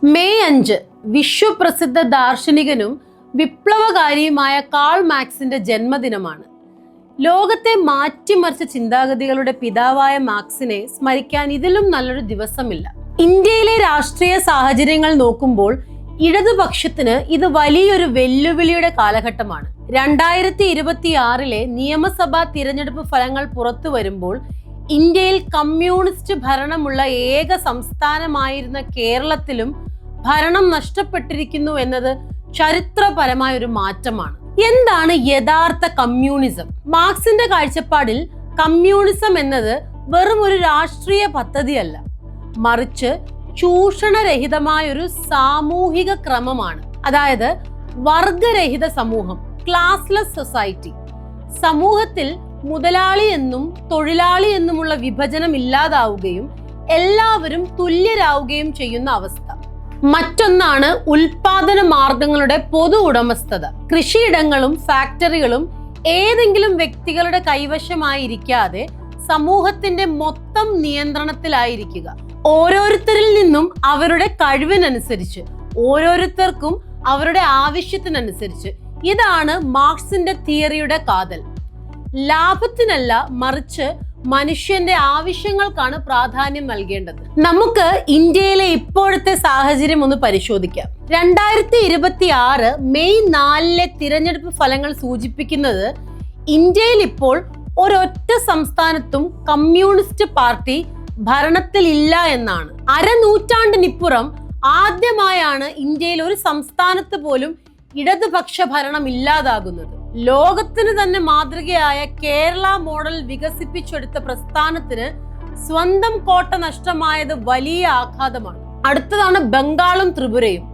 May 5 വിശ്വപ്രസിദ്ധ ദാർശനികനും വിപ്ലവകാരിയുമായ call മാർക്സിന്റെ ജന്മദിനമാണ്. ലോകത്തെ മാറ്റിമറിച്ച ചിന്താഗതികളുടെ പിതാവായ മാർക്സിനെ സ്മരിക്കാൻ ഇതിലും നല്ലൊരു ദിവസമില്ല. ഇന്ത്യയിലെ രാഷ്ട്രീയ സാഹചര്യങ്ങൾ നോക്കുമ്പോൾ ഇടതുപക്ഷത്തിന് ഇത് വലിയൊരു വെല്ലുവിളിയുടെ കാലഘട്ടമാണ്. 2026 നിയമസഭാ തിരഞ്ഞെടുപ്പ് ഫലങ്ങൾ പുറത്തു വരുമ്പോൾ ഇന്ത്യയിൽ കമ്മ്യൂണിസ്റ്റ് ഭരണമുള്ള ഏക സംസ്ഥാനമായിരുന്ന കേരളത്തിലും ഭരണം നഷ്ടപ്പെട്ടിരിക്കുന്നു എന്നത് ചരിത്രപരമായ ഒരു മാറ്റമാണ്. എന്താണ് യഥാർത്ഥ കമ്മ്യൂണിസം? മാർക്സിന്റെ കാഴ്ചപ്പാടിൽ കമ്മ്യൂണിസം എന്നത് വെറും ഒരു രാഷ്ട്രീയ പദ്ധതിയല്ല, മറിച്ച് ചൂഷണരഹിതമായ ഒരു സാമൂഹിക ക്രമമാണ്. അതായത് വർഗരഹിത സമൂഹം, ക്ലാസ്ലെസ് സൊസൈറ്റി. സമൂഹത്തിൽ മുതലാളി എന്നും തൊഴിലാളി എന്നുമുള്ള വിഭജനം ഇല്ലാതാവുകയും എല്ലാവരും തുല്യരാവുകയും ചെയ്യുന്ന അവസ്ഥ. മറ്റൊന്നാണ് ഉൽപാദന മാർഗങ്ങളുടെ പൊതു ഉടമസ്ഥത. കൃഷിയിടങ്ങളും ഫാക്ടറികളും ഏതെങ്കിലും വ്യക്തികളുടെ കൈവശമായിരിക്കാതെ സമൂഹത്തിന്റെ മൊത്തം നിയന്ത്രണത്തിലായിരിക്കുക. ഓരോരുത്തരിൽ നിന്നും അവരുടെ കഴിവിനനുസരിച്ച്, ഓരോരുത്തർക്കും അവരുടെ ആവശ്യത്തിനനുസരിച്ച്. ഇതാണ് മാർക്സിന്റെ തിയറിയുടെ കാതൽ. ലാഭത്തിനല്ല, മറിച്ച് മനുഷ്യന്റെ ആവശ്യങ്ങൾക്കാണ് പ്രാധാന്യം നൽകേണ്ടത്. നമുക്ക് ഇന്ത്യയിലെ ഇപ്പോഴത്തെ സാഹചര്യം ഒന്ന് പരിശോധിക്കാം. 2026 മെയ് 4 തിരഞ്ഞെടുപ്പ് ഫലങ്ങൾ സൂചിപ്പിക്കുന്നത് ഇന്ത്യയിൽ ഇപ്പോൾ ഒരൊറ്റ സംസ്ഥാനത്തും കമ്മ്യൂണിസ്റ്റ് പാർട്ടി ഭരണത്തിൽ ഇല്ല എന്നാണ്. അരനൂറ്റാണ്ടിനിപ്പുറം ആദ്യമായാണ് ഇന്ത്യയിൽ ഒരു സംസ്ഥാനത്ത് പോലും ഇടതുപക്ഷ ഭരണം ഇല്ലാതാകുന്നത്. ലോകത്തിന് തന്നെ മാതൃകയായ കേരള മോഡൽ വികസിപ്പിച്ചെടുത്ത പ്രസ്ഥാനത്തിന് സ്വന്തം കോട്ട നഷ്ടമായത് വലിയ ആഘാതമാണ്. അടുത്തതാണ് ബംഗാളും ത്രിപുരയും.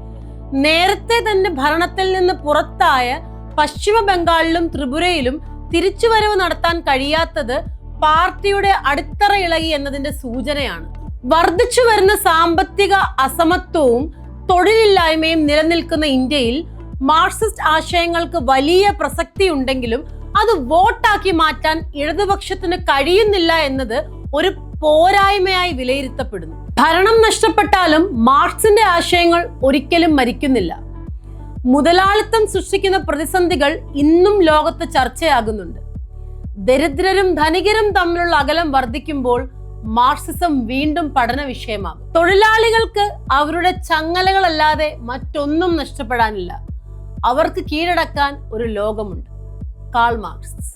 നേരത്തെ തന്നെ ഭരണത്തിൽ നിന്ന് പുറത്തായ പശ്ചിമ ബംഗാളിലും ത്രിപുരയിലും തിരിച്ചുവരവ് നടത്താൻ കഴിയാത്തത് പാർട്ടിയുടെ അടിത്തറ ഇളകി എന്നതിന്റെ സൂചനയാണ്. വർദ്ധിച്ചു വരുന്ന സാമ്പത്തിക അസമത്വവും തൊഴിലില്ലായ്മയും നിലനിൽക്കുന്ന ഇന്ത്യയിൽ മാർക്സിസ്റ്റ് ആശയങ്ങൾക്ക് വലിയ പ്രസക്തി ഉണ്ടെങ്കിലും അത് വോട്ടാക്കി മാറ്റാൻ ഇടതുപക്ഷത്തിന് കഴിയുന്നില്ല എന്നത് ഒരു പോരായ്മയായി വിലയിരുത്തപ്പെടുന്നു. ഭരണം നഷ്ടപ്പെട്ടാലും മാർക്സിന്റെ ആശയങ്ങൾ ഒരിക്കലും മരിക്കുന്നില്ല. മുതലാളിത്തം സൃഷ്ടിക്കുന്ന പ്രതിസന്ധികൾ ഇന്നും ലോകത്ത് ചർച്ചയാകുന്നുണ്ട്. ദരിദ്രരും ധനികരും തമ്മിലുള്ള അകലം വർദ്ധിക്കുമ്പോൾ മാർക്സിസം വീണ്ടും പഠന വിഷയമാകും. തൊഴിലാളികൾക്ക് അവരുടെ ചങ്ങലകളല്ലാതെ മറ്റൊന്നും നഷ്ടപ്പെടാനില്ല. അവർക്ക് കീഴടക്കാൻ ഒരു ലോകമുണ്ട്. Karl Marx.